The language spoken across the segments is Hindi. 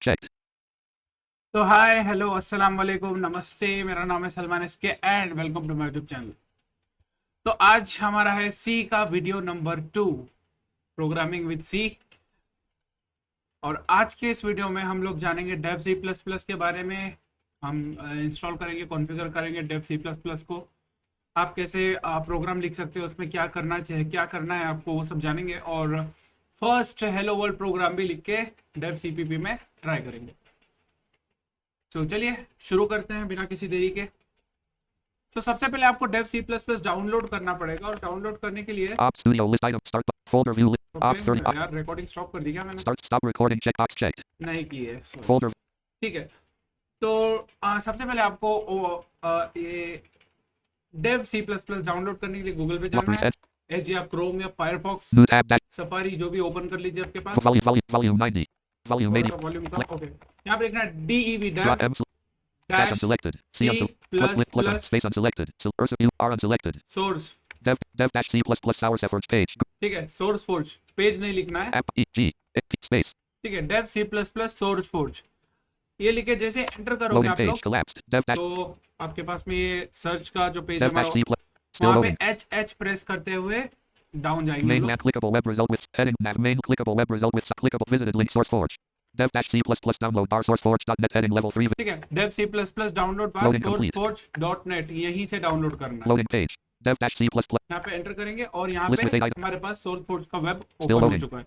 checked. तो हाय हेलो अस्सलाम वालेकुम नमस्ते, मेरा नाम है Salman SK and welcome to my YouTube channel. तो आज हमारा है सी का video number 2, programming with C. और आज के इस वीडियो में हम लोग जानेंगे डेव सी प्लस प्लस के बारे में। हम इंस्टॉल करेंगे, कॉन्फ़िगर करेंगे डेव सी प्लस प्लस को। आप कैसे प्रोग्राम लिख सकते हो, उसमें क्या करना चाहिए, क्या करना है आपको, वो सब जानेंगे। और फर्स्ट हेलो वर्ल्ड प्रोग्राम भी लिख के डेव सीपीपी में ट्राई करेंगे। तो चलिए शुरू करते हैं बिना किसी देरी के। तो सबसे पहले आपको Dev C plus plus download करना पड़ेगा, और डाउनलोड करने के लिए Op Studio list item start folder view Op 30 okay यार, रिकॉर्डिंग स्टॉप कर दी क्या मैंने? start stop recording checkbox checked. नहीं की है, sorry। Folder ठीक है, तो सबसे पहले आपको ये Dev C plus plus download करने के लिए गूगल पे जाना है। reset एज या क्रोम या Firefox, new tab dash Safari, जो भी ओपन कर लीजिए आपके पास। volume 90 volume थोड़ा 80 सा वॉल्यूम कम, ओके। यहाँ पे लिखना है DEV dot Dev m tab dash unselected C C plus plus plus plus space unselected so u r unselected source. dev dash C plus plus source efforts page ठीक है, सोर्स फोर्ज पेज नहीं लिखना है। app e g space ठीक है, Dev C plus plus SourceForge ये लिखे जैसे एंटर करोगे loading आप page लोग, collapsed dev dash तो आपके पास में ये सर्च का जो पेज dev हमारा, dash C plus still वहाँ पे loading एच प्रेस करते हुए डाउन जाएंगे हम main लोग। land clickable web result with heading nav main clickable web result with clickable visited link source forge dev dash C plus plus download bar source forge.net heading level 3 ठीक है, Dev C plus plus download bar Loading source complete. Forge dot net, यहीं से डाउनलोड करना है। loading page dev dash C plus plus यहाँ पे एंटर करेंगे और यहाँ list पे with 8 items हमारे पास सोर्स फोर्ज का वेब Still ओपन हो loading. चुका है।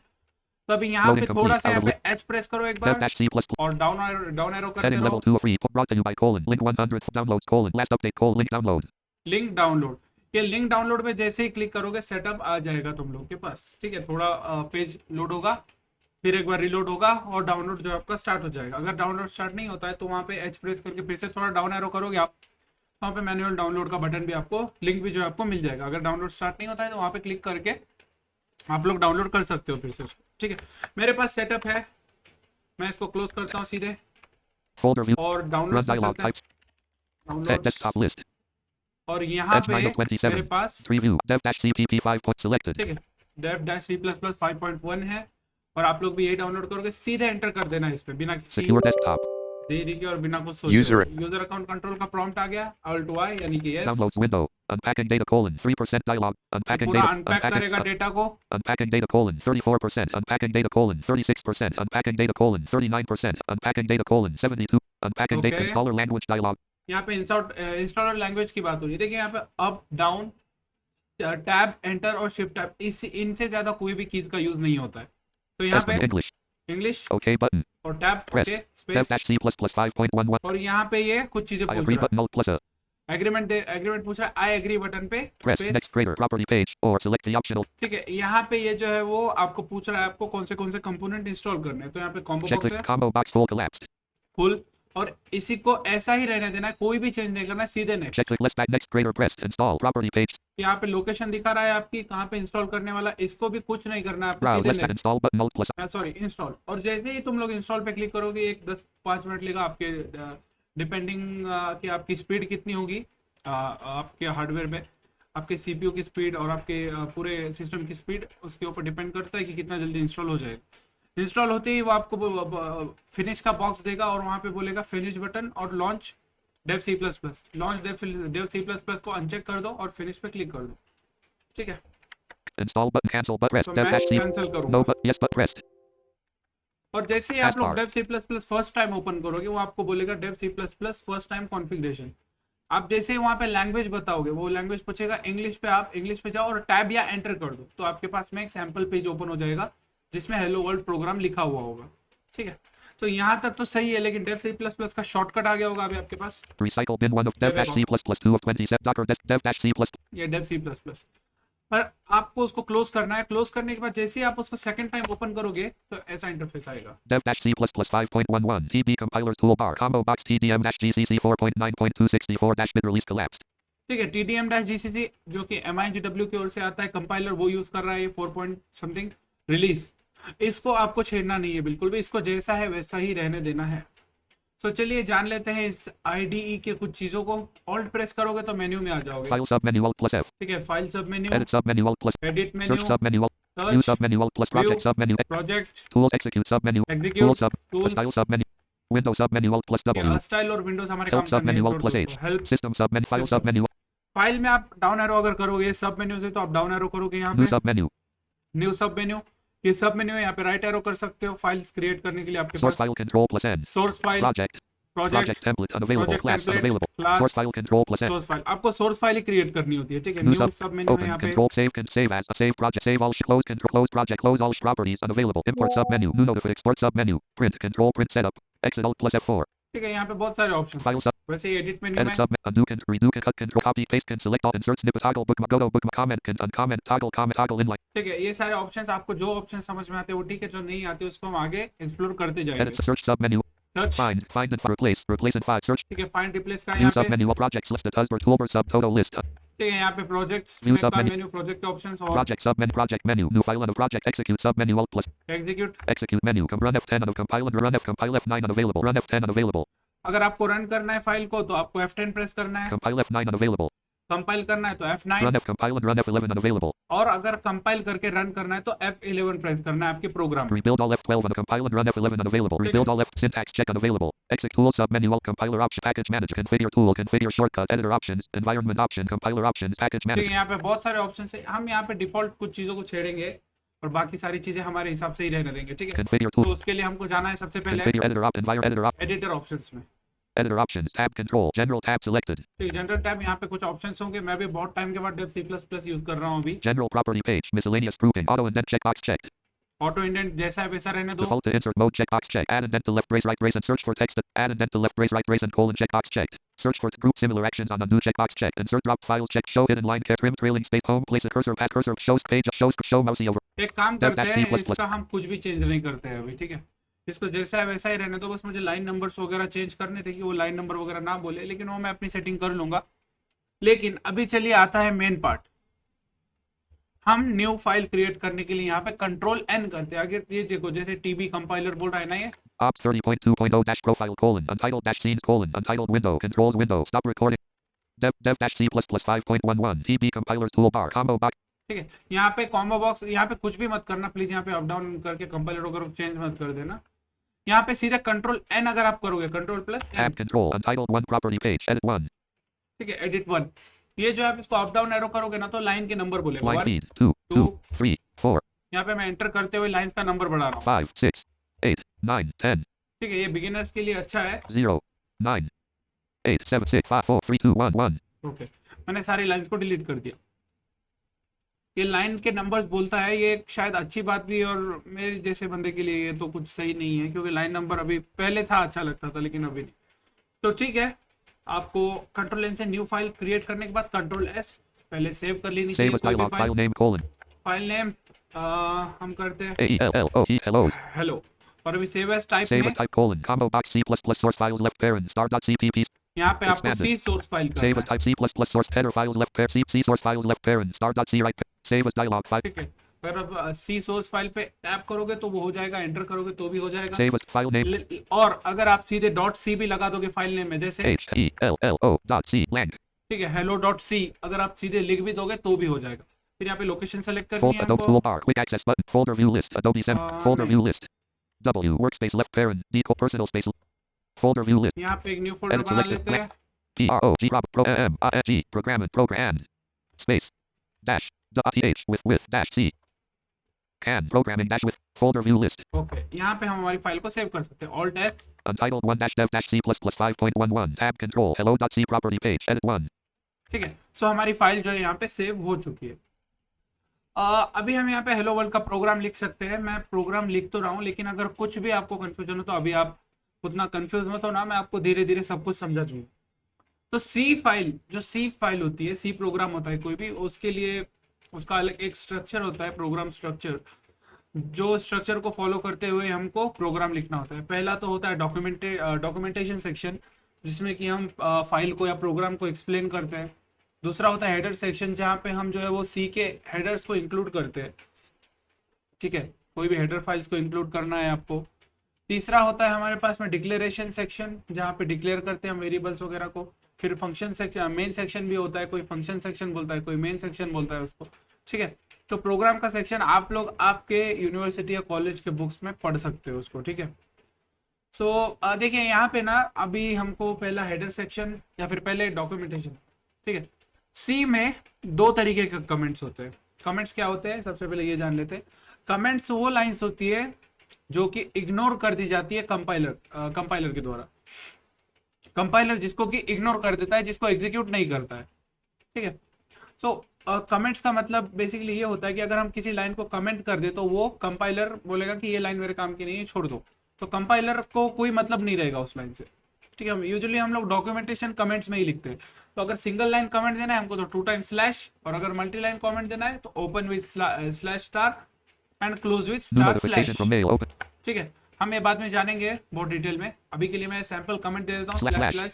तो अभी यहाँ Loading पे थोड़ा complete. सा Out यहाँ of पे एच प्रेस करो एक dev बार, dash C plus plus और डाउन एरो करते heading level रहो। 2 of 3 brought to you by link 100 downloads last update link download link download, ये लिंक डाउनलोड पे जैसे ही क्लिक करोगे सेटअप आ जाएगा तुम लोग के पास। ठीक है, थोड़ा पेज लोड होगा, फिर एक बार रिलोड होगा और डाउनलोड जो आपका स्टार्ट हो जाएगा। अगर डाउनलोड स्टार्ट नहीं होता है तो वहाँ पे एच प्रेस करके फिर से थोड़ा डाउन एरो करोगे आप, वहाँ पे मैनुअल डाउनलोड का बटन भी आपको, लिंक भी जो है आपको मिल जाएगा। अगर डाउनलोड स्टार्ट नहीं होता है तो वहाँ पे क्लिक करके आप लोग डाउनलोड कर सकते हो फिर से उसको। ठीक है, मेरे पास सेटअप है, मैं इसको क्लोज करता हूँ सीधे folder view और run डाउनलोड में dialog चलते हैं। types डाउनलोड्स, desktop list और यहाँ edge पे 9 of मेरे 27 पास, preview dev dash cpp 5 point selected ठीक है, Dev dash C plus plus 5.1 है, और आप लोग भी यही डाउनलोड करोगे। सीधे एंटर कर देना इस पे बिना किसी secure desktop देरी के और बिना कुछ सोचे। यूजर अकाउंट कंट्रोल का प्रॉम्प्ट आ गया, अल्ट वाई यानी कि yes. downloads window unpacking data 3% dialog unpacking पूरा data अनपैक करेगा डेटा को। unpacking data 34% unpacking data 36% unpacking data 39% unpacking data 72 unpacking data okay, installer language dialog यहाँ पे इंस्टॉलर लैंग्वेज की बात हो रही है। देखिए यहाँ पे अप डाउन टैब एंटर और शिफ्ट टैब, इस इनसे ज्यादा कोई भी कीज का यूज नहीं होता है। तो यहाँ पे English इंग्लिश okay button और tab press okay dev space, dash C plus plus 5.11 और यहाँ पे ये कुछ चीजें I पूछ agree रहा button alt plus a है। एग्रीमेंट पूछ रहा है, आई एग्री बटन पे press space. next greater property page or select the optional ठीक है, यहाँ पे ये जो है वो आपको पूछ रहा है आपको कौन से कंपोनेंट इंस्टॉल करने हैं। तो यहाँ पे कॉम्बो बॉक्स check है, click combo box full collapsed full, और इसी को ऐसा ही रहने देना है, कोई भी चेंज नहीं करना है, सीधे check next. click list back next greater pressed install property page यहाँ पे लोकेशन दिखा रहा है आपकी कहाँ पे इंस्टॉल करने वाला, इसको भी कुछ नहीं करना है आपको, browse सीधे list back next. install button alt plus sorry, install, और जैसे ही तुम लोग इंस्टॉल पे क्लिक करोगे एक 10-5 मिनट लेगा आपके, डिपेंडिंग कि आपकी स्पीड कितनी होगी आपके हार्डवेयर में, आपके सीपीयू की स्पीड और आपके पूरे सिस्टम की स्पीड, उसके ऊपर डिपेंड करता है कि कितना जल्दी इंस्टॉल हो जाएगा। इंस्टॉल होते ही वो आपको फिनिश का बॉक्स देगा और वहाँ पे बोलेगा फिनिश बटन और launch Dev C plus plus. Launch Dev C plus plus को अनचेक कर दो और फिनिश पे क्लिक कर दो। ठीक है, install button cancel but press तो dev मैं dash C कैंसिल no करूंगा, but yes but pressed और जैसे ही आप लोग taskbar Dev C plus plus first time open करोगे वो आपको बोलेगा Dev C plus plus first time configuration. आप जैसे ही वहाँ पे लैंग्वेज बताओगे वो लैंग्वेज पूछेगा इंग्लिश पे, आप इंग्लिश पे जाओ और टैब या एंटर कर दो, तो आपके पास में एक सैंपल पेज ओपन हो जाएगा जिसमें हेलो वर्ल्ड प्रोग्राम लिखा हुआ होगा। ठीक है, तो यहाँ तक तो सही है, लेकिन डेव सी प्लस प्लस का शॉर्टकट आ गया होगा अभी आपके पास, recycle bin 1 of dev dash C plus plus 2 of 27 docker dev dash C plus ये डेव सी प्लस प्लस। पर आपको उसको क्लोज करना है, क्लोज करने के बाद जैसे ही आप उसको सेकंड टाइम ओपन करोगे तो ऐसा इंटरफेस आएगा। dev dash C plus plus 5.11 TB compilers toolbar combo box TDM dash GCC 4.9.264 dash bit release collapsed ठीक है, TDM डैश GCC जो कि MIGW की ओर से आता है कंपाइलर, वो यूज कर रहा है ये 4 पॉइंट समथिंग रिलीज। इसको आपको छेड़ना नहीं है बिल्कुल भी, इसको जैसा है वैसा ही रहने देना है। सो चलिए जान लेते हैं इस IDE के कुछ चीजों को। ऑल्ट प्रेस करोगे तो मेन्यू में आ जाओगे। file submenu alt plus F ठीक है, फाइल सब menu, edit submenu alt plus edit search menu, submenu alt view search, submenu alt plus project submenu project, tools execute submenu tool execute, sub tools, style submenu Window submenu Alt plus W. Style और विंडोज हमारे Help काम करने हैं, submenu Alt छोड़ plus दो H. उसको। Help System submenu File System. submenu. File में आप डाउन एरो अगर करोगे सब मेन्यू से, तो आप डाउन एरो करोगे यहाँ New पे submenu. न्यू सब मेन्यू, ये सब मेन्यू है, यहाँ पे राइट एरो कर सकते हो फाइल्स क्रिएट करने के लिए आपके Source पास। file control plus N. Source file, Project. Project project, template unavailable. Project Class template, unavailable. Class, Source file control plus N. Source file. आपको सोर्स फाइल ही क्रिएट करनी होती है, ठीक है। New new sub. सब मेन्यू है Open. यहाँ पे। Control save. Can save as a save project. Save all. Close. Control. Close project. Close all. Properties unavailable. Import submenu. New notify. Export submenu. Print. Control print setup. Exit Alt plus F4. ठीक है, यहाँ पे बहुत सारे ऑप्शन File sub. वैसे एडिट मेन्यू Edit में sub. Undo. Can redo. Can cut. Control copy. Paste. Can select all. Insert snippet. Toggle. Bookmark. Go. Bookmark. Comment. Can uncomment. Toggle. Comment. Toggle inline. ठीक है। ये सारे ऑप्शंस आपको जो ऑप्शन समझ में आते हैं वो ठीक है, जो नहीं आते उसको हम आगे एक्सप्लोर करते जाएंगे। Edit search submenu. Search, Find. Find and replace. Replace and find. Search. ठीक है। फाइंड रिप्लेस का View यहाँ पे, submenu. All projects listed. Husband. Toolbar. Subtotal list. ठीक है। यहाँ पे प्रोजेक्ट्स View का submenu. मेन्यू, प्रोजेक्ट ऑप्शंस और Project submenu. Project menu. New file and a project. Execute submenu. Alt plus. Execute. Execute menu. Run F10 and compile and run F. Compile F9 unavailable. Run F10 unavailable. अगर आपको रन करना है फाइल को तो आपको F10 प्रेस करना है, Compile F9 unavailable. कंपाइल करना है तो F9, Run F. Compile and run F11 unavailable. और अगर कंपाइल करके रन करना है तो F11 प्रेस करना है आपके प्रोग्राम में। Rebuild all F12 and compile and run F11 unavailable. Rebuild all F syntax check unavailable. Exit tool submenu alt compiler option package manager configure tool configure shortcut editor options environment option compiler options package ठीक है, manager. यहाँ पे बहुत सारे ऑप्शन है। हम यहाँ पे डिफॉल्ट कुछ चीजों को छेड़ेंगे और बाकी सारी चीजें हमारे हिसाब से ही रहने देंगे, ठीक है। Configure तो tool उसके लिए हमको जाना है सबसे पहले configure editor op environment editor op editor options में। editor options tab control general tab selected. ठीक, जनरल टैब, यहाँ पे कुछ ऑप्शंस होंगे। मैं भी बहुत टाइम के बाद डेव C++ यूज कर रहा हूँ अभी। General property page miscellaneous grouping auto indent checkbox checked. Auto indent जैसा है वैसा रहने दो। Default to insert mode checkbox checked. Add indent to left brace right brace and search for text. Add indent to left brace right brace and colon checkbox checked. Search for group similar actions on undo checkbox checked. Insert drop files check. Show hidden line care trim trailing space home place a cursor path cursor shows page show mousey over. एक काम Dev करते dash हैं, C++. इसका हम कुछ भी चेंज नहीं करते हैं अभी, ठीक है। इसको जैसा है वैसा ही रहने दो, बस मुझे लाइन नंबर्स वगैरह चेंज करने थे कि वो लाइन नंबर वगैरह ना बोले, लेकिन वो मैं अपनी सेटिंग कर लूंगा। लेकिन अभी चलिए आता है मेन पार्ट। हम न्यू फाइल क्रिएट करने के लिए यहाँ पे कंट्रोल N करते हैं। अगर ये देखो जैसे टीबी कंपाइलर बोल रहा है ना, ये Ops 30.2.0 dash profile colon untitled dash scenes colon untitled window controls window stop recording. Dev dash C++ 5.11 TB compilers toolbar combo box. ठीक है। यहाँ पे कॉम्बो बॉक्स, यहाँ पे कुछ भी मत करना प्लीज। यहाँ पे अप डाउन करके कंपाइलर वगैरह चेंज मत कर देना। यहाँ पे सीधे कंट्रोल N अगर आप करोगे, control plus Tab control untitled 1 property page edit 1 ठीक है, एडिट 1। ये जो है आप इसको अप डाउन एरो करोगे ना तो लाइन के नंबर बोलेगा। line 1 feed 2 2 3 4 यहाँ पे मैं एंटर करते हुए लाइंस का नंबर बढ़ा रहा हूँ, 5 6 8 9 10 ठीक है। ये बिगिनर्स के लिए अच्छा है। 0 9 8 7 6 5 4 3 2 1 1. ओके, मैंने सारी लाइंस को डिलीट कर दिया। ये लाइन के नंबर्स बोलता है, ये शायद अच्छी बात भी है और मेरे जैसे बंदे के लिए ये तो कुछ सही नहीं है, क्योंकि लाइन नंबर अभी पहले था अच्छा लगता था लेकिन अभी नहीं। तो ठीक है, आपको कंट्रोल N से न्यू फाइल क्रिएट करने के बाद कंट्रोल S पहले सेव कर लेनी चाहिए Save as कोई भी dialog file name colon file name हम करते हैं AELLOE hellos. हेलो, और अभी सेव एज टाइप Save में as type colon combo box C++ source files left parent star.cpp. यहाँ पे आपको expanded. C source file Save करना as type C++ source header files left pair C source files left parent star.c right save as dialog file. ठीक है। अगर आप C सोर्स फाइल पे टैप करोगे तो वो हो जाएगा, एंटर करोगे तो भी हो जाएगा। Save as file name और अगर आप सीधे .c भी लगा दोगे फाइल नेम में, जैसे HELLO.c lang. ठीक है hello.c, अगर आप सीधे लिख भी दोगे तो भी हो जाएगा। फिर यहाँ पे लोकेशन सेलेक्ट करनी है Adobe हमको। toolbar quick access button folder view list Adobe Sem folder view list W workspace left parent D personal space folder view list यहाँ पे एक न्यू फोल्डर edit बना selected लेते हैं। PROG pro M program and space dash .th with dash C can programming dash with folder view list okay, यहाँ पे हम हमारी फाइल को सेव कर सकते हैं। Alt S, untitled 1 dash dev dash C++ 5.11 tab control hello.c property page edit 1 ठीक है। सो हमारी फाइल जो है यहाँ पे सेव हो चुकी है। अभी हम यहाँ पे हेलो वर्ल्ड का प्रोग्राम लिख सकते हैं। मैं प्रोग्राम लिख तो रहा हूँ, लेकिन अगर कुछ भी आपको कंफ्यूजन हो तो अभी आप उतना कंफ्यूज मत हो ना, मैं आपको धीरे धीरे सब कुछ समझा दूंगा। तो सी फाइल, जो सी फाइल होती है, सी प्रोग्राम होता है कोई भी, उसके लिए उसका अलग एक स्ट्रक्चर होता है, प्रोग्राम स्ट्रक्चर। जो स्ट्रक्चर को फॉलो करते हुए हमको प्रोग्राम लिखना होता है। पहला तो होता है डॉक्यूमेंटेशन सेक्शन, जिसमें कि हम फाइल को या प्रोग्राम को एक्सप्लेन करते हैं। दूसरा होता है हेडर सेक्शन, जहाँ पे हम जो है वो सी के हेडर्स को इंक्लूड करते हैं, ठीक है। कोई भी हेडर फाइल्स को इंक्लूड करना है आपको। तीसरा होता है हमारे पास में डिक्लेरेशन सेक्शन, जहाँ पे डिक्लेयर करते हैं हम वेरिएबल्स वगैरह को। फिर फंक्शन सेक्शन, मेन सेक्शन भी होता है, कोई फंक्शन सेक्शन बोलता है, कोई मेन सेक्शन बोलता है उसको, ठीक है। तो प्रोग्राम का सेक्शन आप लोग आपके यूनिवर्सिटी या कॉलेज के बुक्स में पढ़ सकते हो उसको, ठीक है। सो देखिए यहाँ पे ना अभी हमको पहला हेडर सेक्शन या फिर पहले डॉक्यूमेंटेशन, ठीक है। सी में दो तरीके के कमेंट्स होते हैं। कमेंट्स क्या होते हैं, सबसे पहले ये जान लेते हैं। कमेंट्स वो लाइंस होती है जो कि इग्नोर कर दी जाती है कंपाइलर के द्वारा। कंपाइलर जिसको कि इग्नोर कर देता है, जिसको एग्जीक्यूट नहीं करता है, ठीक है। सो कमेंट्स का मतलब बेसिकली ये होता है कि अगर हम किसी लाइन को कमेंट कर दे तो वो कंपाइलर बोलेगा कि ये लाइन मेरे काम की नहीं है, छोड़ दो। तो कंपाइलर को कोई मतलब नहीं रहेगा उस लाइन से, ठीक है। यूजुअली हम लोग डॉक्यूमेंटेशन कमेंट्स में ही लिखते हैं। तो अगर सिंगल लाइन कमेंट देना है हमको तो 2 टाइम स्लैश, और अगर मल्टी लाइन कमेंट देना है तो open with slash star and close with New star notification slash, from mail. Open. ठीक है। हम ये बाद में जानेंगे बहुत डिटेल में। अभी के लिए मैं सैंपल कमेंट दे देता हूँ, Slash slash slash.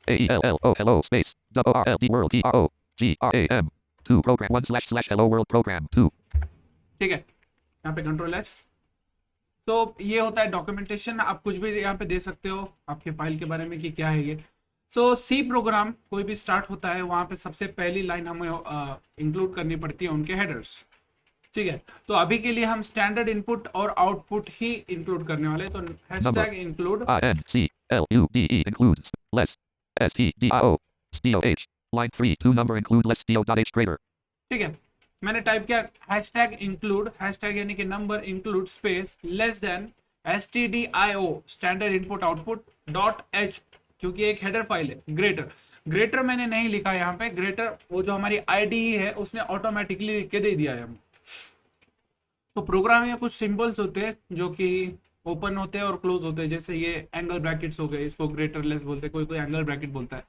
Slash, AELLO hello space. WRLD world ERO. GRAM. 2 program 1 slash slash hello world program 2. ठीक है। यहाँ पे कंट्रोल एस। तो ये होता है डॉक्यूमेंटेशन। आप कुछ भी यहाँ पे दे सकते हो आपके फाइल के बारे में कि क्या है ये। सो सी प्रोग्राम कोई भी स्टार्ट होता है वहाँ पे सबसे पहली लाइन हमें इंक्लूड करनी पड़ती है उनके हेडर्स, ठीक है। तो अभी के लिए हम स्टैंडर्ड इनपुट और आउटपुट ही इंक्लूड करने वाले हैं। तो hashtag include INCLUDE includes less STDIO STOH. Line 3 2 number include less STO.h greater. ठीक है। मैंने टाइप किया हैशटैग इंक्लूड, हैशटैग यानी कि number include space less than stdio standard input output dot H, क्योंकि एक हेडर फाइल है। ग्रेटर, ग्रेटर मैंने नहीं लिखा यहाँ पे। ग्रेटर वो जो हमारी IDE है उसने ऑटोमेटिकली लिख के दे दिया है हमको। तो प्रोग्राम में कुछ सिंबल्स होते हैं जो कि ओपन होते हैं और क्लोज होते हैं। जैसे ये एंगल ब्रैकेट्स हो गए, इसको ग्रेटर लेस बोलते हैं, कोई कोई एंगल ब्रैकेट बोलता है।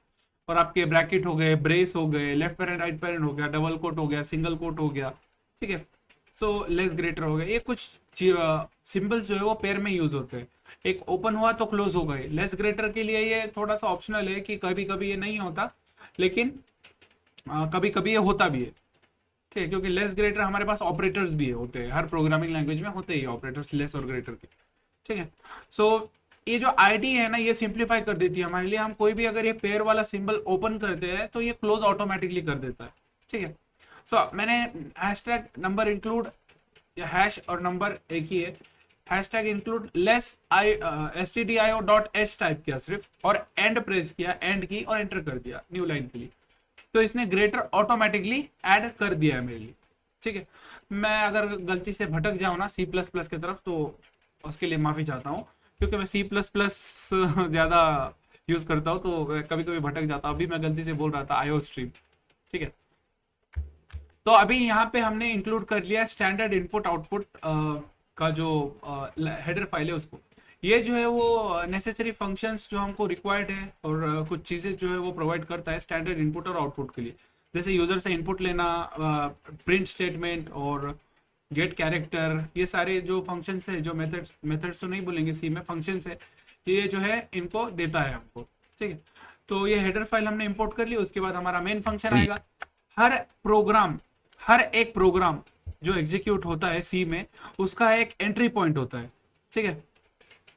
और आपके ब्रैकेट हो गए, ब्रेस हो गए, लेफ्ट पैरेंट राइट पैरेंट हो गया, डबल कोट हो गया, सिंगल कोट हो गया, ठीक है। सो लेस ग्रेटर हो गया। ये कुछ सिंबल्स जो है वो पेयर में यूज होते हैं। एक ओपन हुआ तो क्लोज हो गए। लेस ग्रेटर के लिए ये थोड़ा सा ऑप्शनल है कि कभी कभी ये नहीं होता, लेकिन कभी कभी ये होता भी है, ठीक है। क्योंकि लेस ग्रेटर हमारे पास ऑपरेटर्स भी होते हैं, हर प्रोग्रामिंग लैंग्वेज में होते ही ऑपरेटर्स लेस और ग्रेटर के, ठीक है। सो ये जो आईडी है ना ये सिंप्लीफाई कर देती है हमारे लिए। हम कोई भी अगर ये पेयर वाला सिंबल ओपन करते हैं तो ये क्लोज ऑटोमेटिकली कर देता है, ठीक है। सो मैंने हैशटैग नंबर इंक्लूड, या हैश और नंबर एक ही है, hashtag include less stdio dot H type किया सिर्फ, और एंड प्रेस किया, एंड की और एंटर कर दिया न्यू लाइन के लिए। तो इसने ग्रेटर ऑटोमेटिकली ऐड कर दिया है मेरे लिए, ठीक है। मैं अगर गलती से भटक जाऊँ ना C++ की तरफ तो उसके लिए माफ़ी चाहता हूँ, क्योंकि मैं C++ ज़्यादा यूज़ करता हूँ तो कभी कभी भटक जाता हूँ। अभी मैं गलती से बोल रहा था IO स्ट्रीम, ठीक है। तो अभी यहाँ पे हमने इंक्लूड कर लिया स्टैंडर्ड इनपुट आउटपुट का जो हेडर फाइल है उसको। ये जो है वो नेसेसरी फंक्शंस जो हमको रिक्वायर्ड है और कुछ चीज़ें जो है वो प्रोवाइड करता है स्टैंडर्ड इनपुट और आउटपुट के लिए। जैसे यूज़र से इनपुट लेना, प्रिंट स्टेटमेंट और गेट कैरेक्टर, ये सारे जो फंक्शंस है, जो मेथड्स तो नहीं बोलेंगे, सी में फंक्शंस है, ये जो है इनको देता है हमको, ठीक है। तो ये हेडर फाइल हमने इंपोर्ट कर ली। उसके बाद हमारा मेन फंक्शन आएगा। हर एक प्रोग्राम जो एग्जीक्यूट होता है सी में उसका एक एंट्री पॉइंट होता है, ठीक है।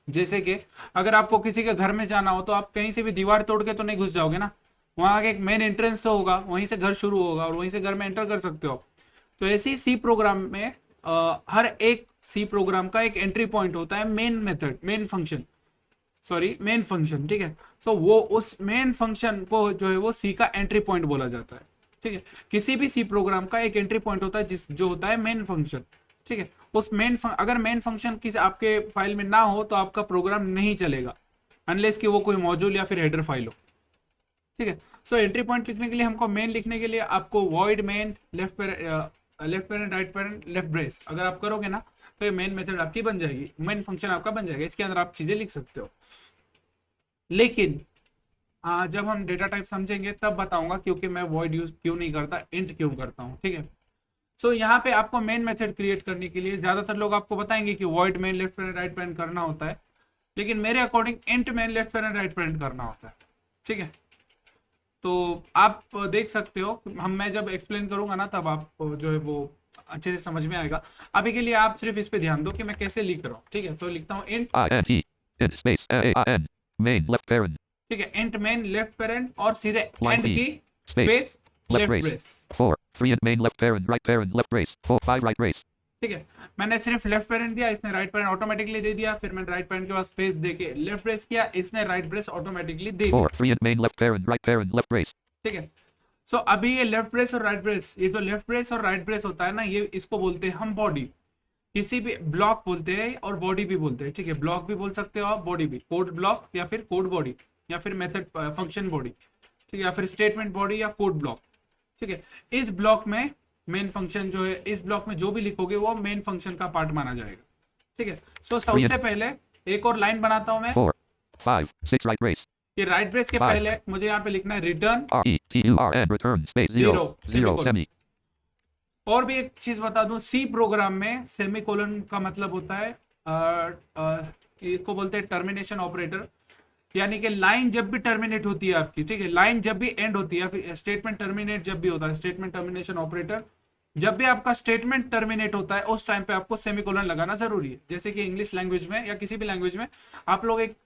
जैसे कि अगर आपको किसी के घर में जाना हो तो आप कहीं से भी दीवार तोड़ के तो नहीं घुस जाओगे ना, वहाँ एक मेन एंट्रेंस तो होगा, वहीं से घर शुरू होगा और वहीं से घर में एंटर कर सकते हो। तो ऐसे ही सी प्रोग्राम में हर एक सी प्रोग्राम का एक एंट्री पॉइंट होता है, मेन फंक्शन, ठीक है। सो वो उस मेन फंक्शन को जो है वो सी का एंट्री पॉइंट बोला जाता है, ठीक है। किसी भी सी प्रोग्राम का एक एंट्री पॉइंट होता है जो होता है मेन फंक्शन, ठीक है। अगर मेन फंक्शन किसी आपके फाइल में ना हो तो आपका प्रोग्राम नहीं चलेगा, अनलेस कि वो कोई मॉड्यूल या फिर हेडर फाइल हो, ठीक है। सो एंट्री पॉइंट लिखने के लिए हमको मेन लिखने के लिए आपको void main left parent right parent left brace अगर आप करोगे ना तो ये मेन मेथड आपकी बन जाएगी, मेन फंक्शन आपका बन जाएगा। इसके अंदर आप चीजें लिख सकते हो। लेकिन जब हम डेटा टाइप समझेंगे तब बताऊंगा क्योंकि मैं वॉइड यूज क्यों नहीं करता, इंट क्यों करता हूँ, ठीक है। सो यहाँ पे आपको मेन मेथड क्रिएट करने के लिए ज्यादातर लोग आपको बताएंगे कि void main left parent right parent करना होता है, लेकिन मेरे according int main left parent right parent करना होता है, ठीक है। तो आप देख सकते हो, मैं जब एक्सप्लेन करूंगा ना तब आप जो है वो अच्छे से समझ में आएगा। अभी के लिए आप सिर्फ इस पे ध्यान दो कि मैं कैसे लिख रहा हूँ, ठीक है। तो लिखता हूँ int space AIN main left parent, ठीक है, इंट मेन लेफ्ट पैरेंट और सीधे Line एंड B, की space, space left left brace, brace, 4 3 int main left parent right brace 4 5 right brace, ठीक है, मैंने सिर्फ लेफ्ट पेरेंट दिया, इसने राइट पेरेंट ऑटोमेटिकली दे दिया, फिर मैंने राइट पेरेंट के बाद स्पेस देके लेफ्ट प्रेस किया, इसने राइट प्रेस ऑटोमेटिकली दे दिया। 4. Free and main left parent, right parent, left brace. ठीक है, सो अभी ये लेफ्ट ब्रेस और राइट ब्रेस, ये जो लेफ्ट ब्रेस और राइट ब्रेस होता है ना, ये इसको बोलते हैं हम बॉडी, किसी भी ब्लॉक बोलते हैं और बॉडी भी बोलते हैं। ठीक है, ब्लॉक भी बोल सकते हो आप, बॉडी भी, कोड ब्लॉक या फिर कोड बॉडी या फिर मेथड फंक्शन बॉडी, ठीक है, या फिर स्टेटमेंट बॉडी या कोड ब्लॉक। ठीक है, इस ब्लॉक में मेन फंक्शन जो है, इस ब्लॉक में जो भी लिखोगे वो मेन फंक्शन का पार्ट माना जाएगा। ठीक है, सो सबसे पहले एक और लाइन बनाता हूं मैं। 4, 5, 6 right brace. ये राइट ब्रेस के पहले मुझे यहाँ पे लिखना है return RETURN return space 0 0 semi. और भी एक चीज बता दूं, सी प्रोग्राम में सेमीकोलन का मतलब होता है इसको बोलते हैं टर्मिनेशन ऑपरेटर, यानी कि लाइन जब भी टर्मिनेट होती है आपकी, ठीक है, लाइन जब भी एंड होती है, फिर स्टेटमेंट टर्मिनेट जब भी होता है, स्टेटमेंट टर्मिनेशन ऑपरेटर, जब भी आपका स्टेटमेंट टर्मिनेट होता है उस टाइम पे आपको सेमीकोलन लगाना जरूरी है। जैसे कि इंग्लिश लैंग्वेज में या किसी भी लैंग्वेज में आप लोग एक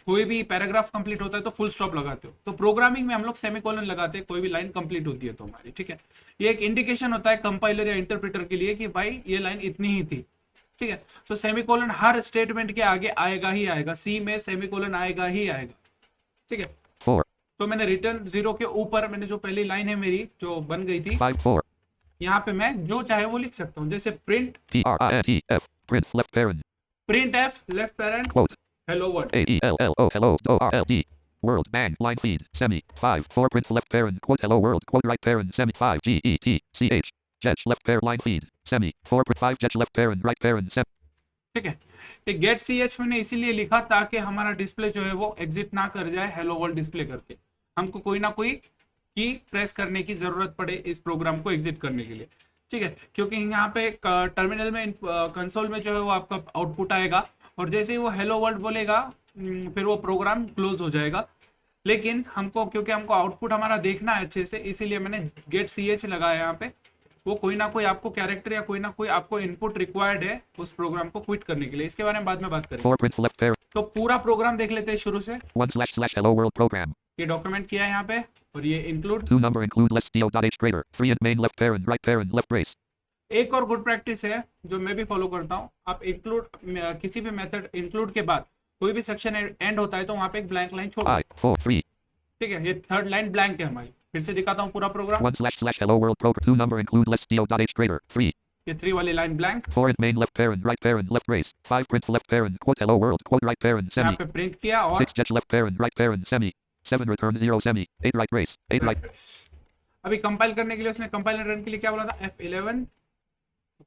कोई भी पैराग्राफ कंप्लीट होता है तो फुल स्टॉप लगाते हो, तो प्रोग्रामिंग में हम लोग सेमीकोलन लगाते हैं कोई भी लाइन कंप्लीट होती है तो हमारी। ठीक है, ये एक इंडिकेशन होता है कंपाइलर या इंटरप्रेटर के लिए कि भाई ये लाइन इतनी ही थी। ठीक है, तो सेमीकोलन हर स्टेटमेंट के आगे आएगा ही आएगा, सी में सेमीकोलन आएगा ही आएगा। ठीक है, 4, तो मैंने रिटर्न 0 के ऊपर मैंने जो पहली लाइन है मेरी जो बन गई थी, 5, 4. यहाँ पे मैं जो चाहे वो लिख सकता हूँ, जैसे print PRINTF print left parent. Print F left parent Quote hello world, AELLO hello ORLD world bang line feed semi 5 4 print left parent quote hello world quote right parent semi 5 GET ch left parent line feed semi 4 print 5 ch left parent right parent semi. ठीक है, ये गेट सी एच मैंने इसीलिए लिखा ताकि हमारा डिस्प्ले जो है वो एग्जिट ना कर जाए हेलो वर्ल्ड डिस्प्ले करके, हमको कोई ना कोई की प्रेस करने की जरूरत पड़े इस प्रोग्राम को एग्जिट करने के लिए। ठीक है, क्योंकि यहाँ पे टर्मिनल में कंसोल में जो है वो आपका आउटपुट आएगा और जैसे ही वो हेलो वर्ल्ड बोलेगा फिर वो प्रोग्राम क्लोज हो जाएगा। लेकिन हमको क्योंकि हमको आउटपुट हमारा देखना है अच्छे से, इसीलिए मैंने गेट सी एच लगाया यहाँ पे, वो कोई ना कोई आपको कैरेक्टर या कोई ना कोई आपको इनपुट रिक्वायर्ड है उस प्रोग्राम को क्विट करने के लिए। इसके बारे में बाद में बात करेंगे। 4 print left parent तो पूरा प्रोग्राम देख लेते हैं शुरू से। 1 / hello world program. ये डॉक्यूमेंट किया है यहाँ पे और ये include 2 number include less do.h greater 3 and main left parent left brace. एक और गुड प्रैक्टिस है जो मैं भी फॉलो करता हूँ, आप इंक्लूड किसी भी मेथड इंक्लूड के बाद कोई भी सेक्शन एंड होता है तो वहाँ पे एक ब्लैंक लाइन छोड़। 5 4 3 ठीक है, ये थर्ड लाइन ब्लैंक है हमारी। फिर से दिखाता हूँ पूरा programme. 1 / hello world program 2 number include less do.h greater 3 ये 3 वाली line blank. 4 and main left parent left brace 5 print left parent quote hello world quote right parent यहाँ semi पे प्रिंट किया और 6 ch left parent semi 7 return 0 semi 8 right brace 8 right. अभी कंपाइल करने के लिए उसने कंपाइलर रन के लिए क्या बोला था, F11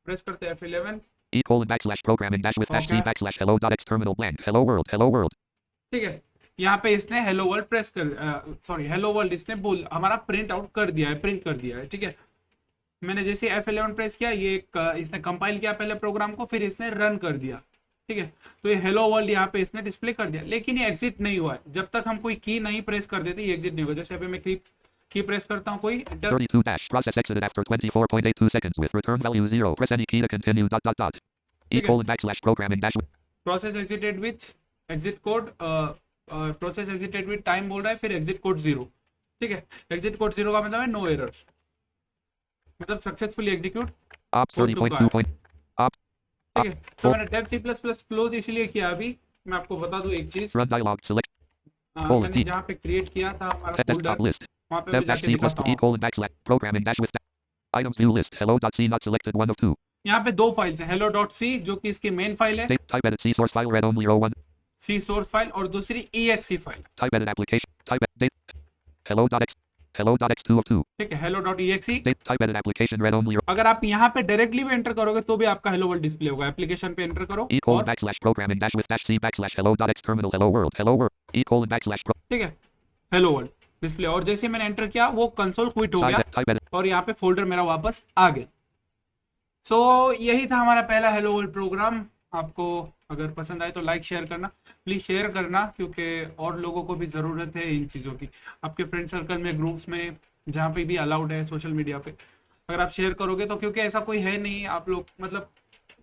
प्रेस करते हैं F11 /programming with -c /hello.x terminal blank hello world. ठीक है, यहाँ पे इसने हेलो वर्ल्ड प्रेस कर सॉरी हेलो वर्ल्ड इसने बोल हमारा प्रिंट आउट कर दिया है, प्रिंट कर दिया है। ठीक है, मैंने जैसे F11 प्रेस किया ये इसने कंपाइल किया पहले प्रोग्राम को, फिर इसने रन कर दिया। ठीक है, तो ये हेलो वर्ल्ड यहाँ पे इसने डिस्प्ले कर दिया, लेकिन ये एग्जिट नहीं हुआ है। जब तक हम कोई की नहीं प्रेस कर देते ये एग्जिट नहीं होगा। जैसे अभी मैं की प्रेस करता हूँ कोई 32 dash process exited after 24.82 seconds with return value 0 press any key to continue /programming dash process exerted with exit code process exerted with time बोल रहा है, फिर एग्जिट कोड 0। ठीक है, एग्जिट कोड 0 का मतलब है नो एरर, मतलब successfully execute ops 30.2 point ops. ठीक है, तो मैंने dev C++ क्लोज इसलिए किया। अभी मैं आपको बता दूं एक चीज, run dialog select मैंने जहाँ पे क्रिएट किया था हमारा desktop list वहाँ पे मैं जाके दिखाता हूँ। programming dash with items view list hello.c not selected 1 of 2 यहाँ पे दो फाइल्स हैं, hello.c जो कि इसकी मेन फाइल है, type edit c source file read only row 1 c source file, और दूसरी exe file. type edit application type date hello.x 2 of 2 ठीक है, hello.exe। type edit application read only अगर आप यहाँ पे डायरेक्टली भी एंटर करोगे तो भी आपका हेलो वर्ल्ड डिस्प्ले होगा। एप्लीकेशन पे एंटर करो और /programming dash with -c /hello.x terminal hello world ठीक है, हेलो वर्ल्ड डिस्प्ले, और जैसे ही मैंने एंटर किया वो कंसोल क्विट हो गया और यहाँ पे फोल्डर मेरा वापस आ गया। सो यही था हमारा पहला हेलो वर्ल्ड प्रोग्राम। आपको अगर पसंद आए तो लाइक शेयर करना, प्लीज़ शेयर करना, क्योंकि और लोगों को भी ज़रूरत है इन चीज़ों की। आपके फ्रेंड सर्कल में, ग्रुप्स में, जहाँ पे भी अलाउड है सोशल मीडिया पे, अगर आप शेयर करोगे तो, क्योंकि ऐसा कोई है नहीं, आप लोग मतलब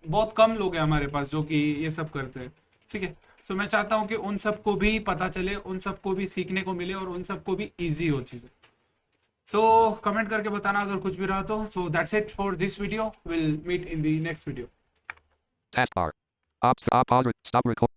बहुत कम लोग हैं हमारे पास जो कि ये सब करते हैं। ठीक है, सो मैं चाहता हूँ कि उन सबको भी पता चले, उन सबको भी सीखने को मिले और उन सबको भी ईजी हो चीज़ें। सो कमेंट करके बताना अगर कुछ भी रहा तो. So that's it for this video. Will meet in the next video. Taskbar. Pause. Stop record.